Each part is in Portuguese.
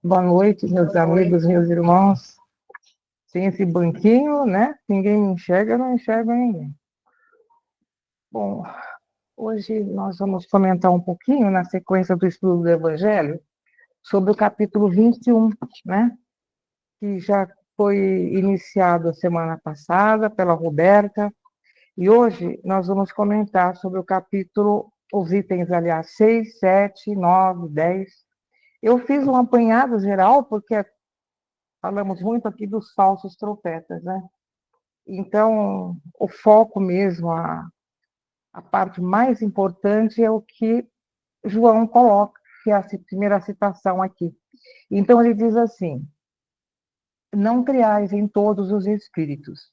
Boa noite, meus amigos, meus irmãos. Sem esse banquinho, né? Ninguém me enxerga, eu não enxergo ninguém. Bom, hoje nós vamos comentar um pouquinho, na sequência do estudo do Evangelho, sobre o capítulo 21, né? Que já foi iniciado a semana passada pela Roberta, e hoje nós vamos comentar sobre o capítulo, os itens, aliás, 6, 7, 9, 10. Eu fiz um apanhado geral, porque falamos muito aqui dos falsos profetas, né? Então, o foco mesmo, a parte mais importante é o que João coloca, que é a primeira citação aqui. Então, ele diz assim: não criais em todos os espíritos.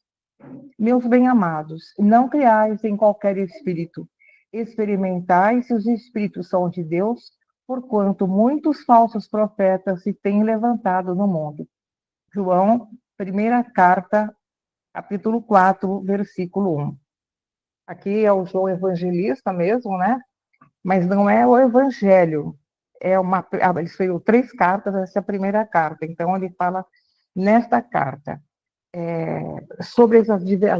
Meus bem-amados, não criais em qualquer espírito. Experimentai se os espíritos são de Deus, porquanto muitos falsos profetas se têm levantado no mundo. João, primeira carta, capítulo 4, versículo 1. Aqui é o João Evangelista mesmo, né? Mas não é o Evangelho. Ele escreveu 3 cartas, essa é a primeira carta. Então, ele fala nesta carta sobre as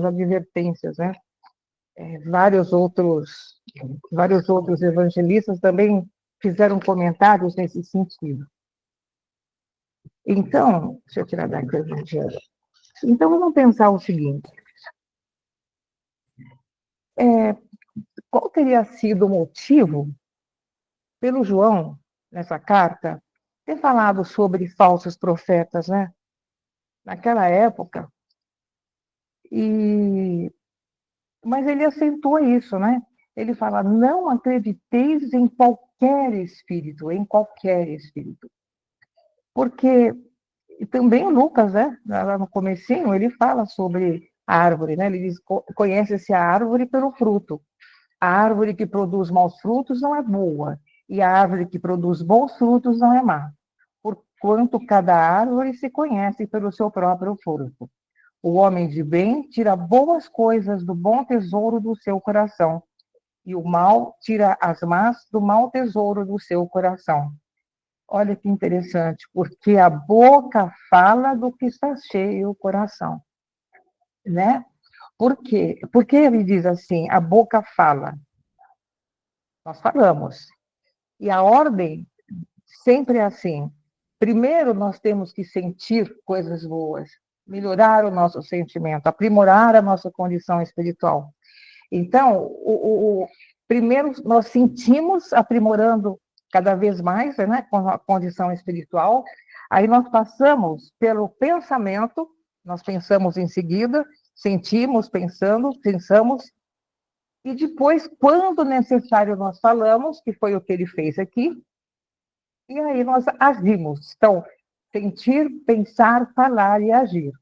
advertências, né? Vários outros evangelistas também fizeram comentários nesse sentido. Então, deixa eu tirar daqui o Evangelho. Então, vamos pensar o seguinte: qual teria sido o motivo pelo João, nessa carta, ter falado sobre falsos profetas, né? Naquela época. Mas ele acentua isso, né? Ele fala: não acrediteis em qualquer espírito. Porque também Lucas, né? Lá no comecinho, ele fala sobre a árvore, né? Ele diz: conhece-se a árvore pelo fruto. A árvore que produz maus frutos não é boa, e a árvore que produz bons frutos não é má. Porquanto cada árvore se conhece pelo seu próprio fruto. O homem de bem tira boas coisas do bom tesouro do seu coração, e o mal tira as más do mau tesouro do seu coração. Olha que interessante, porque a boca fala do que está cheio o coração, né? Por quê? Porque ele diz assim, a boca fala. Nós falamos. E a ordem sempre é assim. Primeiro, nós temos que sentir coisas boas, melhorar o nosso sentimento, aprimorar a nossa condição espiritual. Então, primeiro, nós sentimos aprimorando cada vez mais, né, com a condição espiritual. Aí nós passamos pelo pensamento, nós pensamos em seguida, sentimos, pensamos, e depois, quando necessário, nós falamos, que foi o que ele fez aqui, e aí nós agimos. Então, sentir, pensar, falar e agir.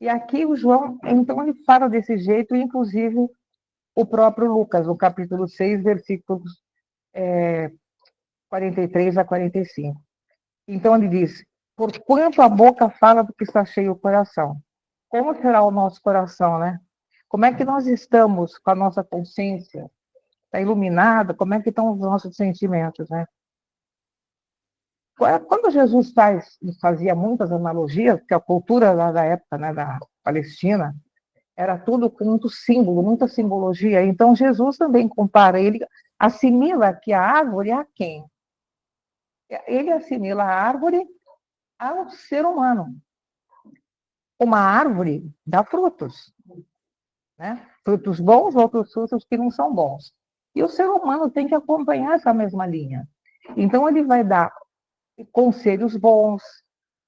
E aqui o João, então, ele fala desse jeito, inclusive o próprio Lucas, no capítulo 6, versículos 43 a 45. Então, ele diz: porquanto a boca fala do que está cheio o coração. Como será o nosso coração, né? Como é que nós estamos com a nossa consciência? Está iluminada? Como é que estão os nossos sentimentos, né? Quando Jesus fazia muitas analogias, porque a cultura lá da época, né, da Palestina, era tudo com muito símbolo, muita simbologia. Então, Jesus também compara, ele assimila que a árvore é a quem? Ele assimila a árvore ao ser humano. Uma árvore dá frutos, né? Frutos bons, outros frutos que não são bons. E o ser humano tem que acompanhar essa mesma linha. Então, ele vai dar conselhos bons,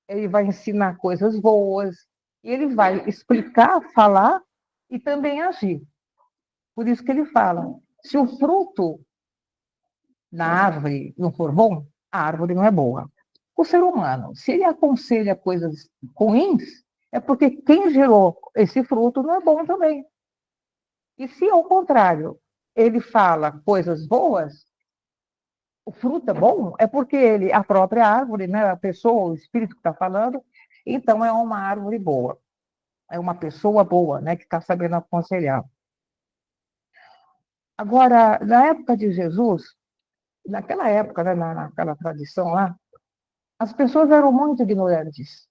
ele vai ensinar coisas boas, e ele vai explicar, falar e também agir. Por isso que ele fala: se o fruto da árvore não for bom, a árvore não é boa. O ser humano, se ele aconselha coisas ruins, é porque quem gerou esse fruto não é bom também. E se, ao contrário, ele fala coisas boas, o fruto é bom, é porque ele, a própria árvore, né, a pessoa, o espírito que está falando, então é uma árvore boa. É uma pessoa boa, né, que está sabendo aconselhar. Agora, na época de Jesus, naquela época, né, naquela tradição lá, As pessoas eram muito ignorantes.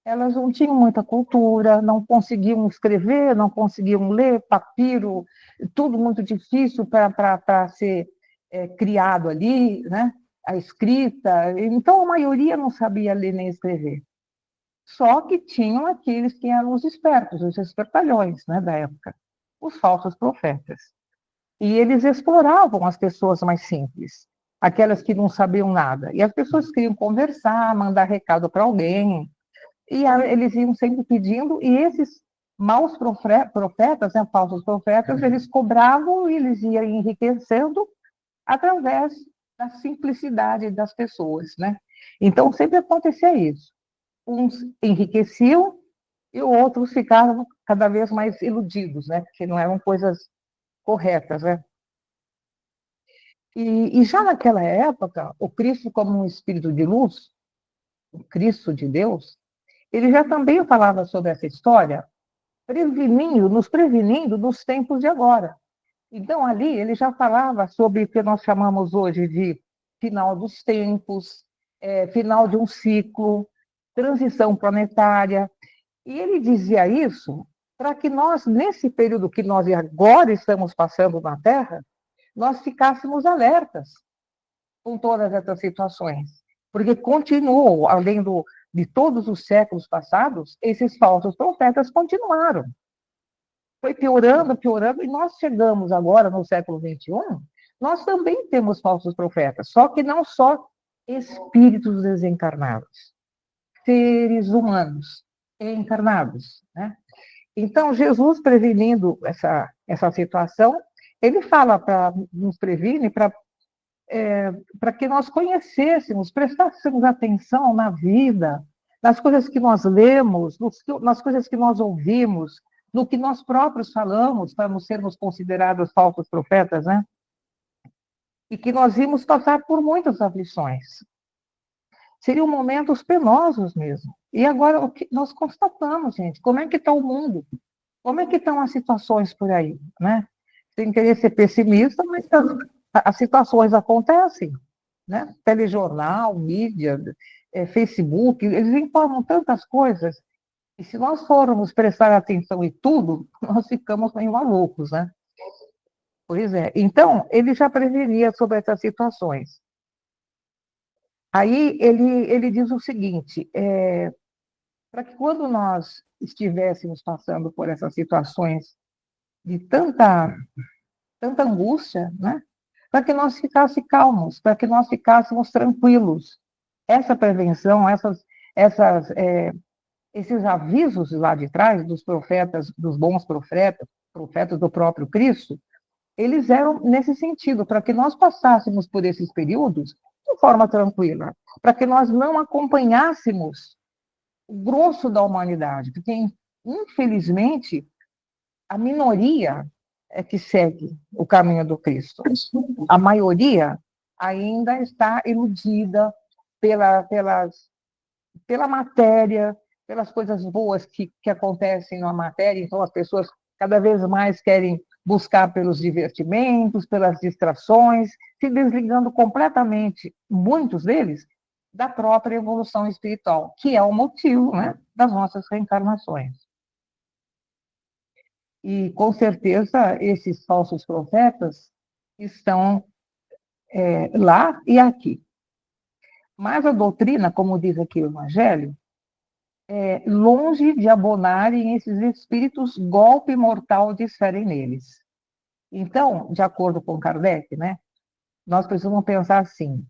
Elas não tinham muita cultura, não conseguiam escrever, não conseguiam ler, papiro, tudo muito difícil para ser criado ali, né? A escrita. Então, a maioria não sabia ler nem escrever. Só que tinham aqueles que eram os espertos, os espertalhões, né, da época, os falsos profetas. E eles exploravam as pessoas mais simples, aquelas que não sabiam nada. E as pessoas queriam conversar, mandar recado para alguém, e eles iam sempre pedindo, e esses maus profetas, né, falsos profetas, eles cobravam e eles iam enriquecendo através da simplicidade das pessoas, né? Então, sempre acontecia isso. Uns enriqueciam e outros ficavam cada vez mais iludidos, né? Porque não eram coisas corretas, né? E já naquela época, o Cristo como um espírito de luz, o Cristo de Deus, ele já também falava sobre essa história, nos prevenindo dos tempos de agora. Então, ali, ele já falava sobre o que nós chamamos hoje de final dos tempos, final de um ciclo, transição planetária. E ele dizia isso para que nós, nesse período que nós agora estamos passando na Terra, nós ficássemos alertas com todas essas situações. Porque continuou, além de todos os séculos passados, esses falsos profetas continuaram. Foi piorando, piorando, e nós chegamos agora no século XXI, nós também temos falsos profetas, só que não só espíritos desencarnados, seres humanos encarnados, né? Então, Jesus prevenindo essa situação, ele fala para nos prevenir, para que nós conhecêssemos, prestássemos atenção na vida, nas coisas que nós lemos, nas coisas que nós ouvimos, no que nós próprios falamos, para não sermos considerados falsos profetas, né? E que nós íamos passar por muitas aflições. Seriam momentos penosos mesmo. E agora, o que nós constatamos, gente, como é que está o mundo? Como é que estão as situações por aí, né? Sem querer ser pessimista, mas as situações acontecem, né? Telejornal, mídia, Facebook, eles informam tantas coisas, e se nós formos prestar atenção em tudo, nós ficamos meio malucos, né? Pois é. Então, ele já prevenia sobre essas situações. Aí ele diz o seguinte, para que quando nós estivéssemos passando por essas situações de tanta angústia, né? Para que nós ficássemos calmos, para que nós ficássemos tranquilos. Essa prevenção, essas, esses avisos lá de trás dos profetas, dos bons profetas, profetas do próprio Cristo, eles eram nesse sentido, para que nós passássemos por esses períodos de forma tranquila, para que nós não acompanhássemos o grosso da humanidade, porque, infelizmente, a minoria é que segue o caminho do Cristo. A maioria ainda está iludida pela matéria, pelas coisas boas que acontecem na matéria, então as pessoas cada vez mais querem buscar pelos divertimentos, pelas distrações, se desligando completamente, muitos deles, da própria evolução espiritual, que é o motivo, né, das nossas reencarnações. E, com certeza, esses falsos profetas estão lá e aqui. Mas a doutrina, como diz aqui o Evangelho, longe de abonarem esses espíritos, golpe mortal desferem neles. Então, de acordo com Kardec, né, nós precisamos pensar assim,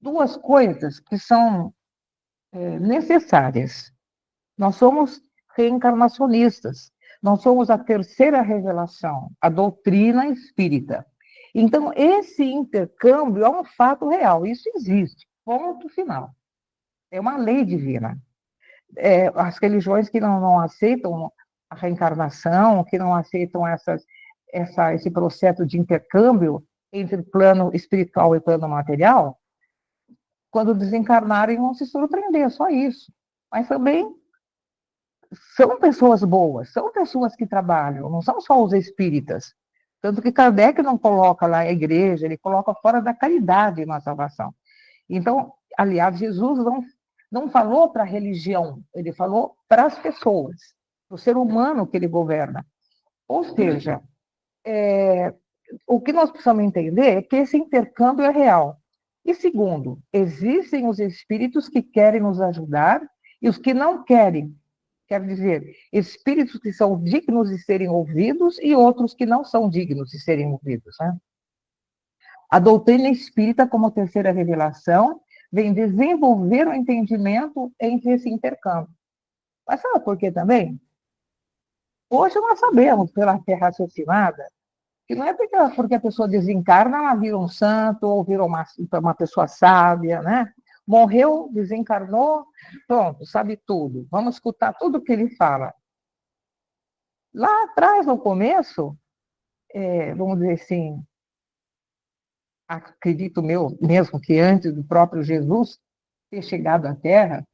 duas coisas que são necessárias. Nós somos reencarnacionistas, nós somos a terceira revelação, a doutrina espírita. Então, esse intercâmbio é um fato real, isso existe, ponto final. É uma lei divina. As religiões que não aceitam a reencarnação, que não aceitam esse processo de intercâmbio entre plano espiritual e plano material, quando desencarnarem vão se surpreender, só isso. Mas também são pessoas boas, são pessoas que trabalham, não são só os espíritas. Tanto que Kardec não coloca lá a igreja, ele coloca fora da caridade na salvação. Então, aliás, Jesus não falou para a religião, ele falou para as pessoas, para o ser humano que ele governa. Ou seja, o que nós precisamos entender é que esse intercâmbio é real. E segundo, existem os espíritos que querem nos ajudar e os que não querem. Quer dizer, espíritos que são dignos de serem ouvidos e outros que não são dignos de serem ouvidos, né? A doutrina espírita, como terceira revelação, vem desenvolver o entendimento entre esse intercâmbio. Mas sabe por quê também? Hoje nós sabemos, pela fé raciocinada, que não é porque a pessoa desencarna, ela vira um santo ou vira uma pessoa sábia, né? Morreu, desencarnou, pronto, sabe tudo. Vamos escutar tudo o que ele fala. Lá atrás, no começo, vamos dizer assim, acredito mesmo que antes do próprio Jesus ter chegado à Terra,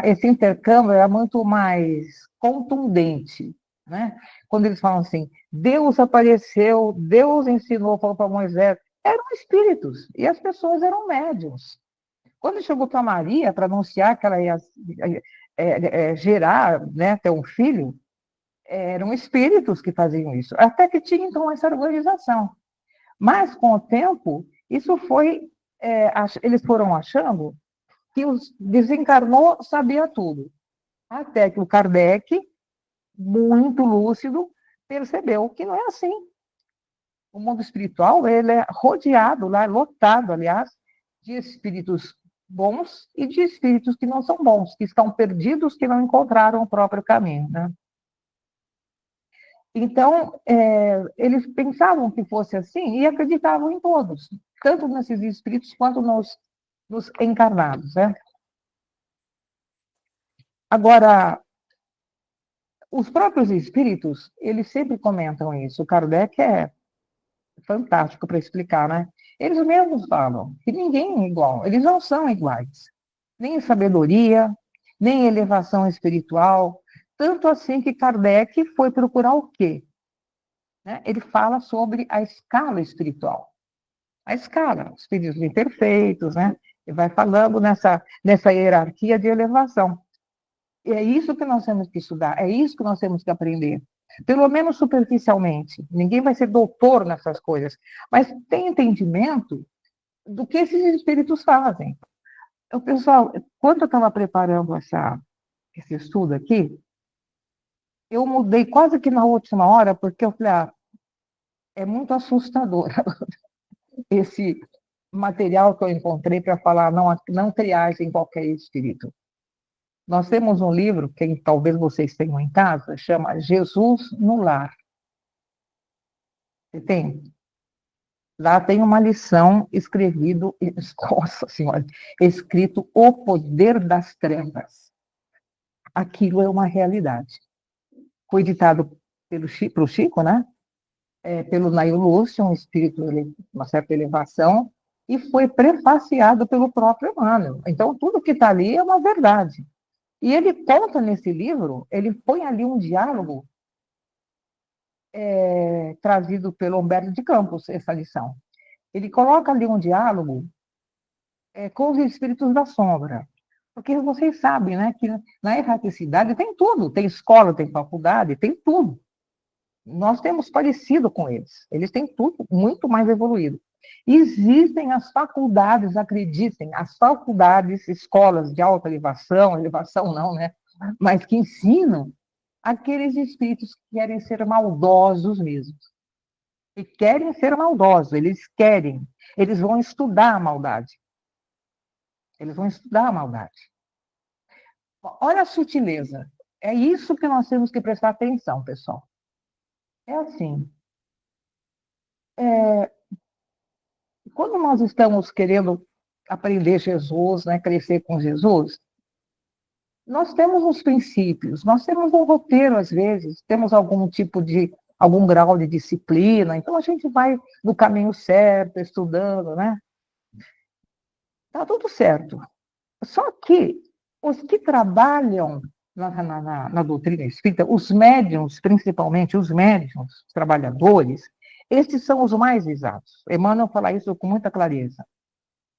esse intercâmbio era muito mais contundente, né? Quando eles falam assim, Deus apareceu, Deus ensinou, falou para Moisés, eram espíritos, e as pessoas eram médiuns. Quando chegou para Maria, para anunciar que ela ia gerar, né, ter um filho, eram espíritos que faziam isso, até que tinha, então, essa organização. Mas, com o tempo, isso foi, eles foram achando que os desencarnou sabia tudo. Até que o Kardec, muito lúcido, percebeu que não é assim. O mundo espiritual, ele é rodeado, lá, lotado, aliás, de espíritos bons e de espíritos que não são bons, que estão perdidos, que não encontraram o próprio caminho, né? Então, eles pensavam que fosse assim e acreditavam em todos, tanto nesses espíritos quanto nos encarnados, né? Agora, os próprios espíritos, eles sempre comentam isso. O Kardec é fantástico para explicar, né? Eles mesmos falam que ninguém é igual, eles não são iguais. Nem em sabedoria, nem em elevação espiritual. Tanto assim que Kardec foi procurar o quê? Né? Ele fala sobre a escala espiritual. A escala, os espíritos imperfeitos, né? Ele vai falando nessa hierarquia de elevação. E é isso que nós temos que estudar, é isso que nós temos que aprender. Pelo menos superficialmente. Ninguém vai ser doutor nessas coisas, mas tem entendimento do que esses espíritos fazem. Então, pessoal, quando eu estava preparando esse estudo aqui, eu mudei quase que na última hora, porque eu falei, é muito assustador esse material que eu encontrei para falar não triagem qualquer espírito. Nós temos um livro, que talvez vocês tenham em casa, chama Jesus no Lar. Você tem? Lá tem uma lição nossa senhora, escrito O Poder das Trevas. Aquilo é uma realidade. Foi ditado pelo Chico, né? Pelo Nail Lúcio, um espírito de uma certa elevação, e foi prefaciado pelo próprio Emmanuel. Então, tudo que está ali é uma verdade. E ele conta nesse livro, ele põe ali um diálogo trazido pelo Humberto de Campos, essa lição. Ele coloca ali um diálogo com os espíritos da sombra. Porque vocês sabem, né, que na erraticidade tem tudo, tem escola, tem faculdade, tem tudo. Nós temos parecido com eles. Eles têm tudo muito mais evoluído. Existem as faculdades, acreditem, as faculdades, escolas de alta elevação, elevação não, né? Mas que ensinam aqueles espíritos que querem ser maldosos mesmo. E querem ser maldosos, eles vão estudar a maldade. Eles vão estudar a maldade. Olha a sutileza. É isso que nós temos que prestar atenção, pessoal. É assim, quando nós estamos querendo aprender Jesus, né, crescer com Jesus, nós temos uns princípios, nós temos um roteiro, às vezes, temos algum grau de disciplina, então a gente vai no caminho certo, estudando, né? Tá tudo certo. Só que os que trabalham na doutrina espírita, os médiuns, principalmente os médiuns, os trabalhadores, esses são os mais exatos. Emmanuel fala isso com muita clareza.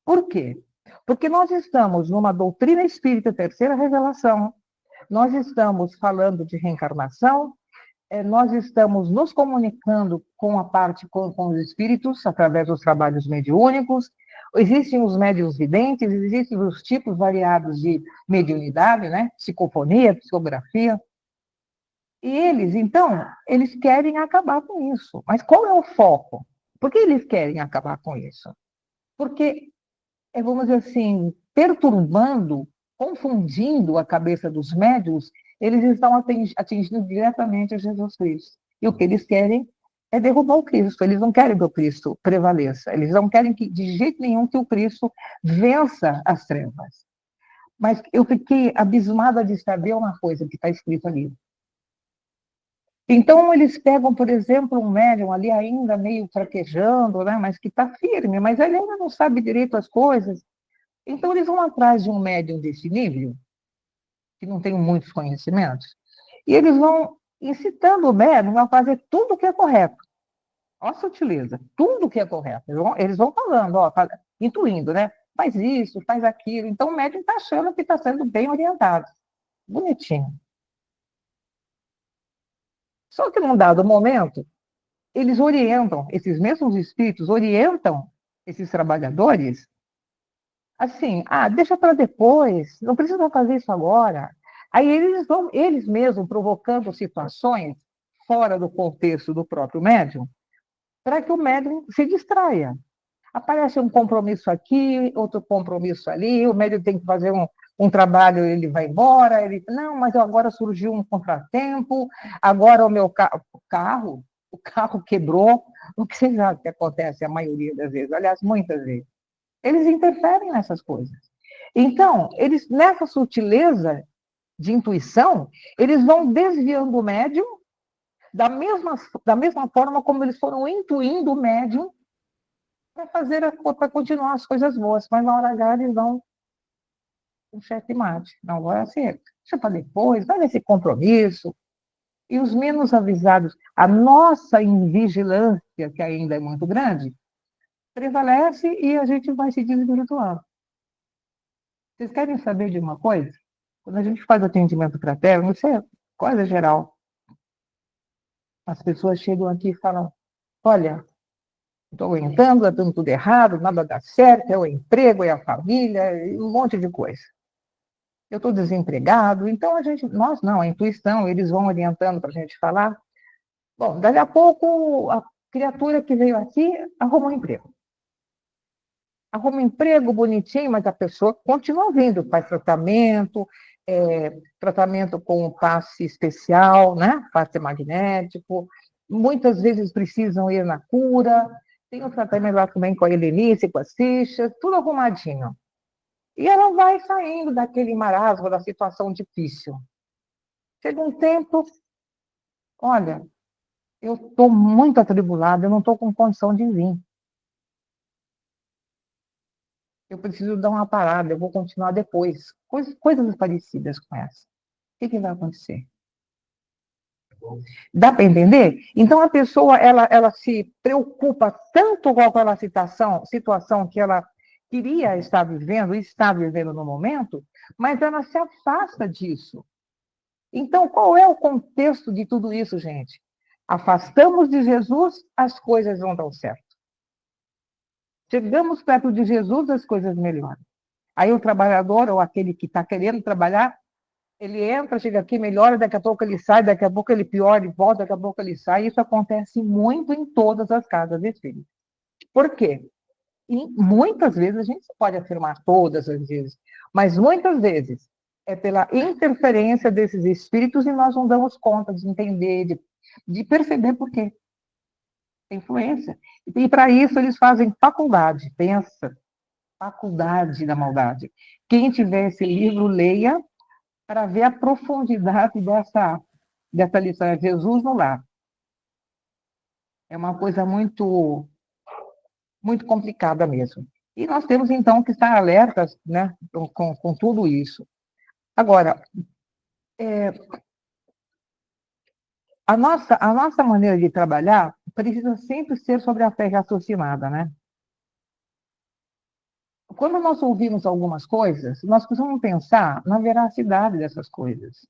Por quê? Porque nós estamos numa doutrina espírita, terceira revelação, nós estamos falando de reencarnação, nós estamos nos comunicando com a parte, com os espíritos, através dos trabalhos mediúnicos, existem os médiuns videntes, existem os tipos variados de mediunidade, né? Psicofonia, psicografia, e eles, então, eles querem acabar com isso. Mas qual é o foco? Por que eles querem acabar com isso? Porque, vamos dizer assim, perturbando, confundindo a cabeça dos médios, eles estão atingindo diretamente a Jesus Cristo. E o que eles querem é derrubar o Cristo. Eles não querem que o Cristo prevaleça. Eles não querem que, de jeito nenhum, que o Cristo vença as trevas. Mas eu fiquei abismada de saber uma coisa que está escrito ali. Então, eles pegam, por exemplo, um médium ali ainda meio fraquejando, né, mas que está firme, mas ele ainda não sabe direito as coisas. Então, eles vão atrás de um médium desse nível, que não tem muitos conhecimentos, e eles vão incitando o médium a fazer tudo o que é correto. Olha a sutileza, tudo o que é correto. Eles vão falando, ó, intuindo, né? Faz isso, faz aquilo. Então, o médium está achando que está sendo bem orientado. Bonitinho. Só que num dado momento, eles orientam, esses mesmos espíritos orientam esses trabalhadores assim, deixa para depois, não precisa fazer isso agora. Aí eles vão, eles mesmos provocando situações fora do contexto do próprio médium, para que o médium se distraia. Aparece um compromisso aqui, outro compromisso ali, o médium tem que fazer um trabalho, ele vai embora, ele, não, mas agora surgiu um contratempo, agora o meu o carro quebrou, o que vocês acham que acontece a maioria das vezes, aliás, muitas vezes. Eles interferem nessas coisas. Então, eles, nessa sutileza de intuição, eles vão desviando o médium da mesma forma como eles foram intuindo o médium para continuar as coisas boas, mas na hora H eles dão um checkmate. Não, vai assim, deixa para depois, vai nesse compromisso. E os menos avisados, a nossa invigilância, que ainda é muito grande, prevalece e a gente vai se desvirtuando. Vocês querem saber de uma coisa? Quando a gente faz atendimento fraterno, isso é coisa geral. As pessoas chegam aqui e falam, olha, estou entrando, está dando tudo errado, nada dá certo, é o emprego, é a família, um monte de coisa. Eu estou desempregado, então nós não, a intuição, eles vão orientando para a gente falar. Bom, daqui a pouco a criatura que veio aqui arrumou um emprego. Arruma um emprego bonitinho, mas a pessoa continua vindo, faz tratamento, tratamento com passe especial, né? Passe magnético. Muitas vezes precisam ir na cura. Tem um tratamento lá também com a Helenice, com as fichas, tudo arrumadinho. E ela vai saindo daquele marasmo, da situação difícil. Chega um tempo, olha, eu estou muito atribulada, eu não estou com condição de vir. Eu preciso dar uma parada, eu vou continuar depois. Coisas parecidas com essa. O que vai acontecer? Dá para entender? Então, a pessoa, ela se preocupa tanto com aquela situação que ela queria estar vivendo, e está vivendo no momento, mas ela se afasta disso. Então, qual é o contexto de tudo isso, gente? Afastamos de Jesus, as coisas vão dar certo. Chegamos perto de Jesus, as coisas melhoram. Aí o trabalhador, ou aquele que está querendo trabalhar, ele entra, chega aqui, melhora, daqui a pouco ele sai, daqui a pouco ele piora e volta, daqui a pouco ele sai. Isso acontece muito em todas as casas espíritas. Por quê? E muitas vezes, a gente não pode afirmar todas as vezes, mas muitas vezes é pela interferência desses espíritos e nós não damos conta de entender, de perceber por quê. Influência. E para isso eles fazem faculdade, pensa, faculdade da maldade. Quem tiver esse livro, leia para ver a profundidade dessa lição. É Jesus no lar. É uma coisa muito, muito complicada mesmo. E nós temos, então, que estar alertas, né, com tudo isso. Agora, a nossa maneira de trabalhar precisa sempre ser sobre a fé raciocinada, né? quando nós ouvimos algumas coisas, nós precisamos pensar na veracidade dessas coisas.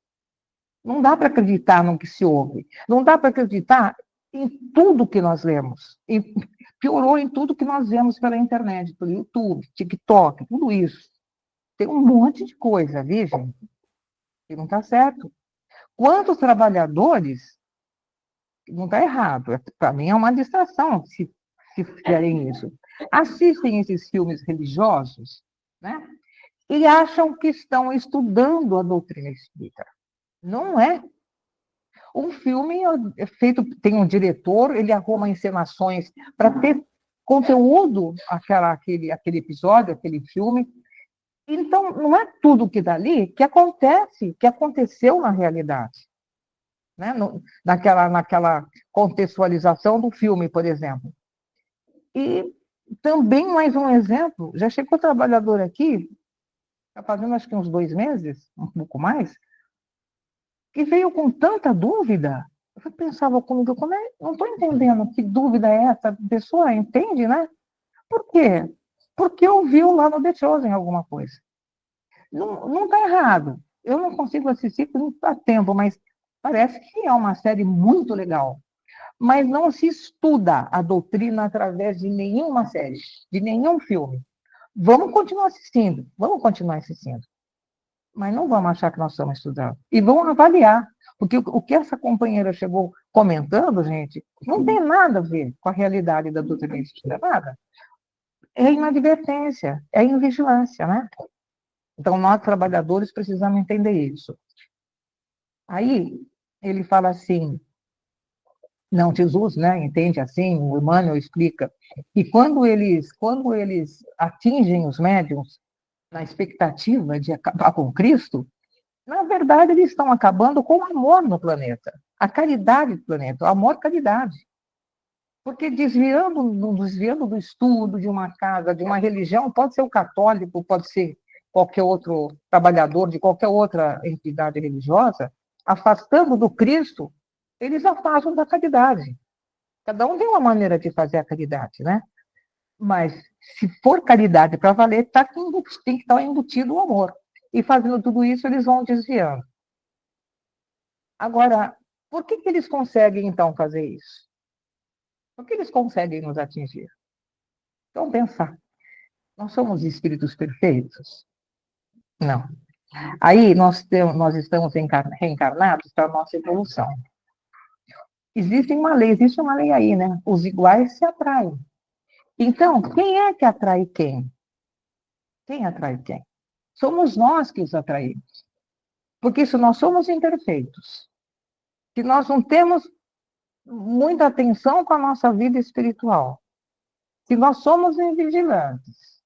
Não dá para acreditar no que se ouve. Não dá para acreditar em tudo que nós lemos. E piorou em tudo que nós vemos pela internet, pelo YouTube, TikTok, tudo isso. Tem um monte de coisa ali, gente, que não está certo. Quantos trabalhadores, não está errado, para mim é uma distração se fizerem isso, assistem esses filmes religiosos, né? E acham que estão estudando a doutrina espírita. Não é. Um filme é feito, tem um diretor, ele arruma encenações para ter conteúdo, aquele episódio, aquele filme. Então, não é tudo que dali que acontece, que aconteceu na realidade. Né? Naquela contextualização do filme, por exemplo. E também, mais um exemplo, já chegou o trabalhador aqui, está fazendo acho que uns 2 meses, um pouco mais, que veio com tanta dúvida. Eu pensava comigo, não estou entendendo que dúvida é essa. A pessoa entende, né? Por quê? Porque ouviu lá no The Chosen alguma coisa. Não está errado. Eu não consigo assistir porque não está tempo, mas parece que é uma série muito legal. Mas não se estuda a doutrina através de nenhuma série, de nenhum filme. Vamos continuar assistindo. Mas não vamos achar que nós estamos estudando. E vamos avaliar. Porque o que essa companheira chegou comentando, gente, não tem nada a ver com a realidade da doutrina espírita, nada. É inadvertência, é invigilância, né? Então, nós, trabalhadores, precisamos entender isso. Aí, ele fala assim, não, Jesus, né, entende assim, o Emmanuel explica, que quando eles atingem os médiuns na expectativa de acabar com Cristo, na verdade, eles estão acabando com o amor no planeta, a caridade do planeta, o amor-caridade. Porque desviando do estudo de uma casa, de uma religião, pode ser o católico, pode ser qualquer outro trabalhador de qualquer outra entidade religiosa, afastando do Cristo, eles afastam da caridade. Cada um tem uma maneira de fazer a caridade, né? Mas se for caridade para valer, tem que estar embutido o amor. E fazendo tudo isso, eles vão desviando. Agora, por que eles conseguem, então, fazer isso? Por que eles conseguem nos atingir? Então, pensar. Nós somos espíritos perfeitos? Não. Aí nós estamos reencarnados para a nossa evolução. Existe uma lei aí, né? Os iguais se atraem. Então, quem é que atrai quem? Quem atrai quem? Somos nós que os atraímos. Porque se nós somos imperfeitos, se nós não temos muita atenção com a nossa vida espiritual, se nós somos invigilantes,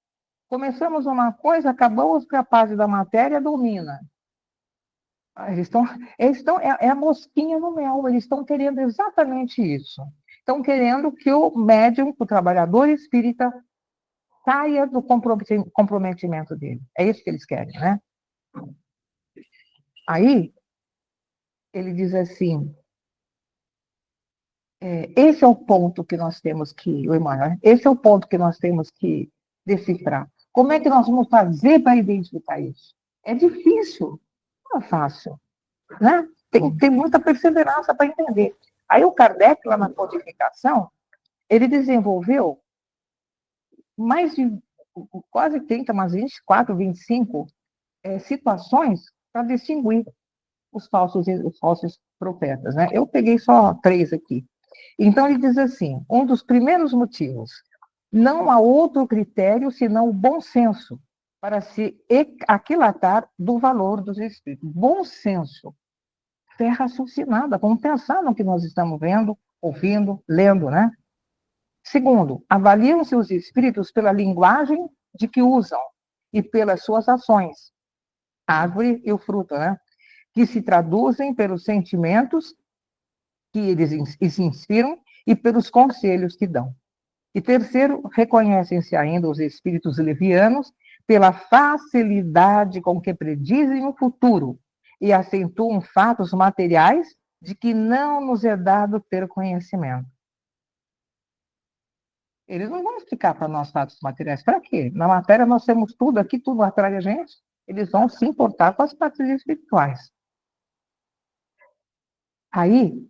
começamos uma coisa, acabamos que a parte da matéria domina. É a mosquinha no mel, eles estão querendo exatamente isso. Estão querendo que o médium, o trabalhador espírita, saia do comprometimento dele. É isso que eles querem, né? Aí, ele diz assim, esse é o ponto que nós temos que, o Emmanuel, esse é o ponto que nós temos que decifrar. Como é que nós vamos fazer para identificar isso? É difícil, não é fácil, né? Tem muita perseverança para entender. Aí o Kardec, lá na codificação, ele desenvolveu mais de quase 30, umas 24, 25 situações para distinguir os falsos profetas, né? Eu peguei só 3 aqui. Então, ele diz assim: um dos primeiros motivos, não há outro critério senão o bom senso para se aquilatar do valor dos espíritos. Bom senso. Fé raciocinada, vamos pensar no que nós estamos vendo, ouvindo, lendo, né? Segundo, avaliam-se os espíritos pela linguagem de que usam e pelas suas ações, a árvore e o fruto, né? Que se traduzem pelos sentimentos que eles se inspiram e pelos conselhos que dão. E terceiro, reconhecem-se ainda os espíritos levianos pela facilidade com que predizem o futuro e acentuam fatos materiais de que não nos é dado ter conhecimento. Eles não vão explicar para nós fatos materiais. Para quê? Na matéria nós temos tudo aqui, tudo atrai a gente. Eles vão se importar com as partes espirituais. Aí,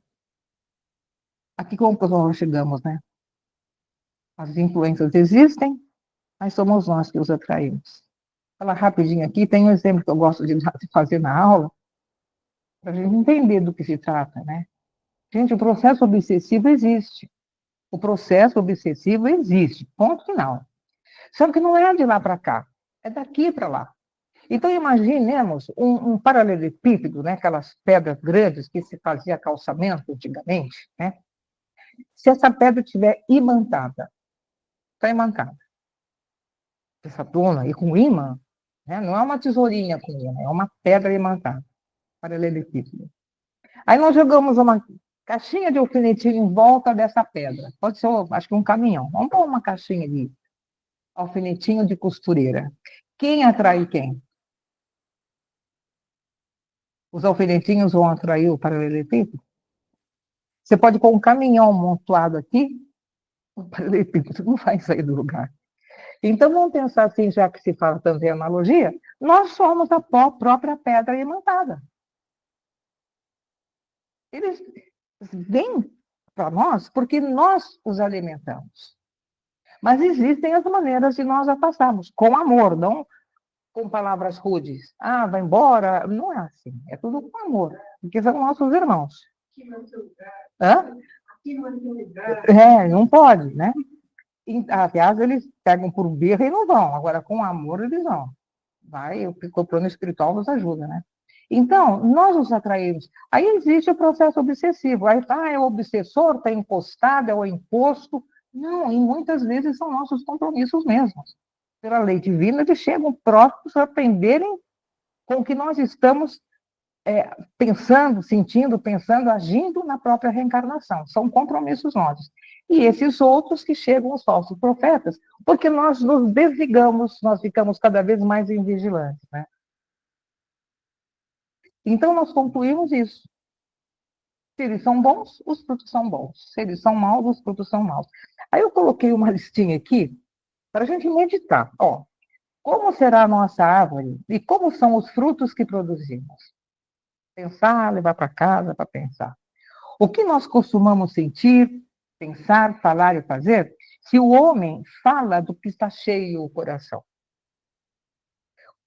aqui como nós chegamos, né? As influências existem, mas somos nós que os atraímos. Falar rapidinho aqui, tem um exemplo que eu gosto de fazer na aula, para a gente entender do que se trata, né? Gente, o processo obsessivo existe. O processo obsessivo existe, ponto final. Só que não é de lá para cá, é daqui para lá. Então, imaginemos um paralelepípedo, né? Aquelas pedras grandes que se fazia calçamento antigamente, né? Se essa pedra estiver imantada, está imantada, essa dona, e com ímã, né? Não é uma tesourinha com ímã, é uma pedra imantada, paralelepípedo. Aí nós jogamos uma caixinha de alfinetinho em volta dessa pedra. Pode ser, acho que um caminhão. Vamos pôr uma caixinha de alfinetinho de costureira. Quem atrai quem? Os alfinetinhos vão atrair o paralelepípedo? Você pode pôr um caminhão amontoado aqui, o paralelepípedo não vai sair do lugar. Então, vamos pensar assim, já que se fala tanto em analogia, nós somos a própria pedra imantada. Eles vêm para nós porque nós os alimentamos. Mas existem as maneiras de nós afastarmos, com amor, não com palavras rudes. Ah, vai embora. Não é assim, é tudo com amor, porque são nossos irmãos. Hã? É, não pode, né? Aliás, eles pegam por birra e não vão. Agora, com amor, eles vão. Vai, o plano espiritual nos ajuda, né? Então, nós nos atraímos. Aí existe o processo obsessivo. Aí, é o obsessor, está encostado, é o imposto. Não, e muitas vezes são nossos compromissos mesmos. Pela lei divina, eles chegam próximos a aprenderem com o que nós estamos pensando, sentindo, pensando, agindo na própria reencarnação. São compromissos nossos. E esses outros que chegam os falsos profetas, porque nós nos desligamos, nós ficamos cada vez mais invigilantes, né? Então, nós concluímos isso. Se eles são bons, os frutos são bons. Se eles são maus, os frutos são maus. Aí eu coloquei uma listinha aqui para a gente meditar. Ó, como será a nossa árvore e como são os frutos que produzimos? Pensar, levar para casa para pensar. O que nós costumamos sentir, pensar, falar e fazer? Se o homem fala do que está cheio o coração.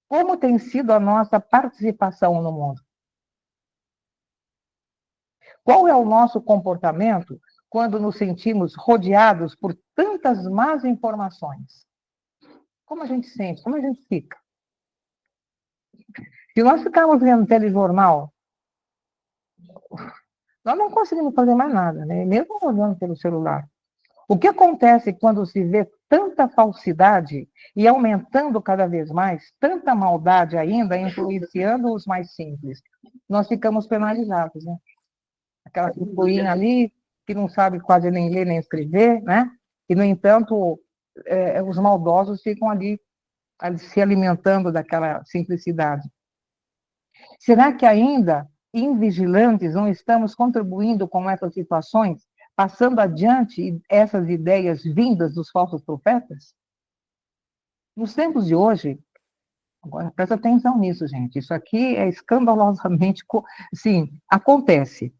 Como tem sido a nossa participação no mundo? Qual é o nosso comportamento quando nos sentimos rodeados por tantas más informações? Como a gente sente? Como a gente fica? Se nós ficarmos vendo telejornal, nós não conseguimos fazer mais nada, né? Mesmo olhando pelo celular. O que acontece quando se vê tanta falsidade e aumentando cada vez mais, tanta maldade ainda, influenciando os mais simples? Nós ficamos penalizados, né? Aquela figurinha ali que não sabe quase nem ler nem escrever, né? E, no entanto, os maldosos ficam ali se alimentando daquela simplicidade. Será que ainda, invigilantes, não estamos contribuindo com essas situações, passando adiante essas ideias vindas dos falsos profetas? Nos tempos de hoje, agora presta atenção nisso, gente, isso aqui é escandalosamente, sim, acontece.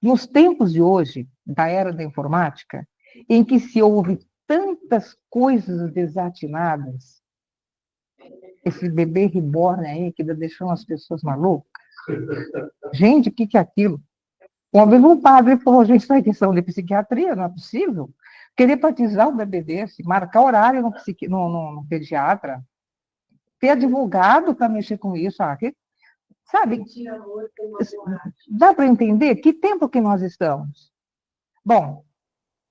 Nos tempos de hoje, da era da informática, em que se ouve tantas coisas desatinadas, esse bebê reborn aí que deixou as pessoas malucas. Gente, o que é aquilo? Uma vez um padre falou, gente, isso é questão de psiquiatria, não é possível. Querer batizar um bebê desse, marcar horário no pediatra, ter advogado para mexer com isso, sabe? Dá para entender que tempo que nós estamos? Bom,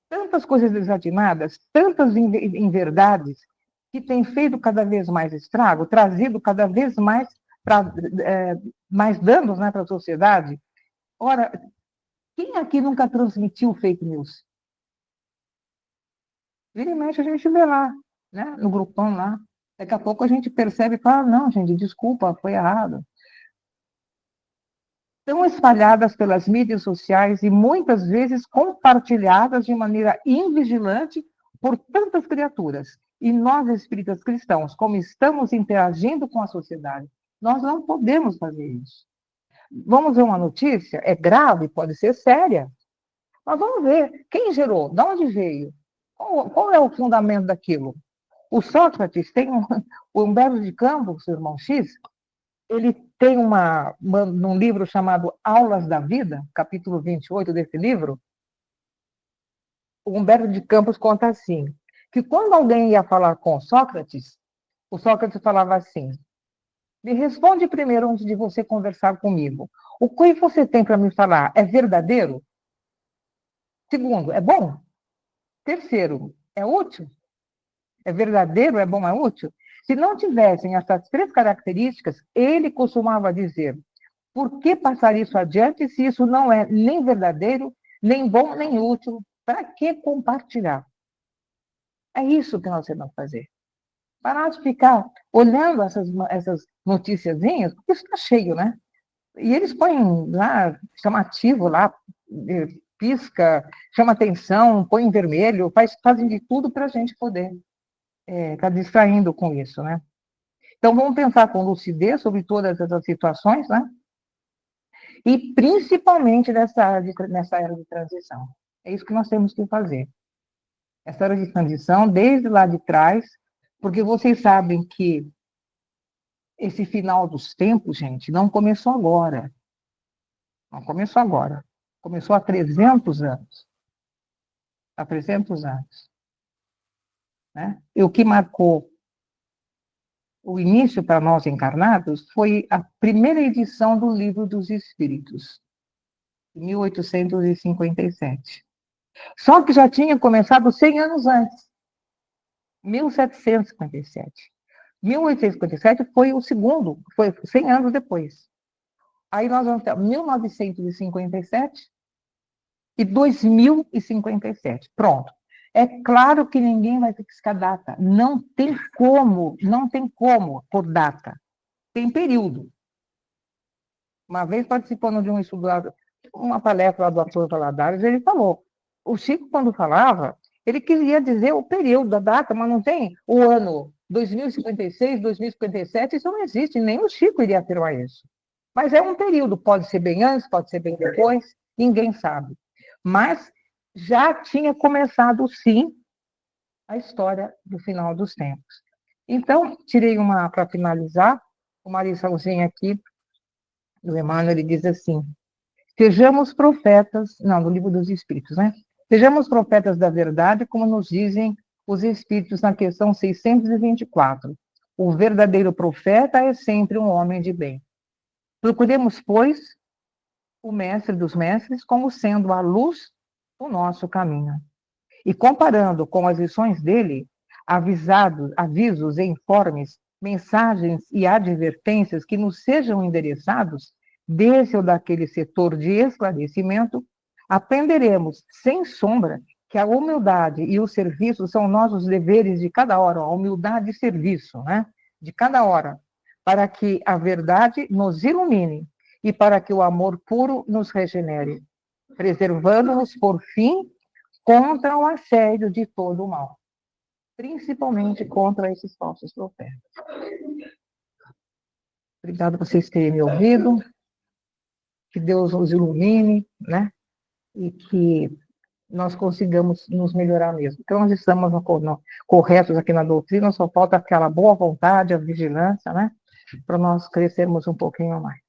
tantas coisas desatinadas, tantas inverdades, que têm feito cada vez mais estrago, trazido cada vez mais, mais danos, né, para a sociedade. Ora, quem aqui nunca transmitiu fake news? Vira e mexe, a gente vê lá, né, no grupão lá. Daqui a pouco a gente percebe e fala, não, gente, desculpa, foi errado. Estão espalhadas pelas mídias sociais e muitas vezes compartilhadas de maneira invigilante por tantas criaturas. E nós, espíritas cristãos, como estamos interagindo com a sociedade, nós não podemos fazer isso. Vamos ver uma notícia? É grave, pode ser séria. Mas vamos ver quem gerou, de onde veio, qual é o fundamento daquilo. O Sócrates tem o Humberto de Campos, seu irmão X, ele tem num livro chamado Aulas da Vida, capítulo 28 desse livro, o Humberto de Campos conta assim, que quando alguém ia falar com Sócrates, o Sócrates falava assim, me responde primeiro antes de você conversar comigo. O que você tem para me falar é verdadeiro? Segundo, é bom? Terceiro, é útil? É verdadeiro, é bom, é útil? Se não tivessem essas três características, ele costumava dizer, por que passar isso adiante se isso não é nem verdadeiro, nem bom, nem útil? Para que compartilhar? É isso que nós temos que fazer. Parar de ficar olhando essas noticiazinhas, porque isso está cheio, né? E eles põem lá, chamativo lá, pisca, chama atenção, põe em vermelho, fazem de tudo para a gente poder estar distraindo com isso, né? Então, vamos pensar com lucidez sobre todas essas situações, né? E principalmente nessa era de transição. É isso que nós temos que fazer. Essa era de transição, desde lá de trás, porque vocês sabem que esse final dos tempos, gente, não começou agora. Não começou agora. Começou há 300 anos. Há 300 anos. Né? E o que marcou o início para nós encarnados foi a primeira edição do Livro dos Espíritos, em 1857. Só que já tinha começado 100 anos antes, 1757. 1857 foi o segundo, foi 100 anos depois. Aí nós vamos ter 1957 e 2057. Pronto. É claro que ninguém vai fixar data. Não tem como por data. Tem período. Uma vez participando de um estudo, uma palestra lá do Arthur Valadares, ele falou, o Chico, quando falava, ele queria dizer o período da data, mas não tem o ano 2056, 2057, isso não existe, nem o Chico iria afirmar isso. Mas é um período, pode ser bem antes, pode ser bem depois, ninguém sabe. Mas já tinha começado, sim, a história do final dos tempos. Então, tirei uma para finalizar, uma liçãozinha aqui do Emmanuel, ele diz assim, sejamos profetas, não, no Livro dos Espíritos, né? Sejamos profetas da verdade, como nos dizem os Espíritos na questão 624. O verdadeiro profeta é sempre um homem de bem. Procuremos, pois, o mestre dos mestres como sendo a luz do nosso caminho. E comparando com as lições dele, avisos e informes, mensagens e advertências que nos sejam endereçados desse ou daquele setor de esclarecimento, aprenderemos, sem sombra, que a humildade e o serviço são nossos deveres de cada hora, a humildade e serviço, né? De cada hora, para que a verdade nos ilumine e para que o amor puro nos regenere, preservando-nos, por fim, contra o assédio de todo o mal, principalmente contra esses falsos profetas. Obrigada por vocês terem me ouvido, que Deus nos ilumine, né? E que nós consigamos nos melhorar mesmo. Então, nós estamos corretos aqui na doutrina, só falta aquela boa vontade, a vigilância, né? Para nós crescermos um pouquinho mais.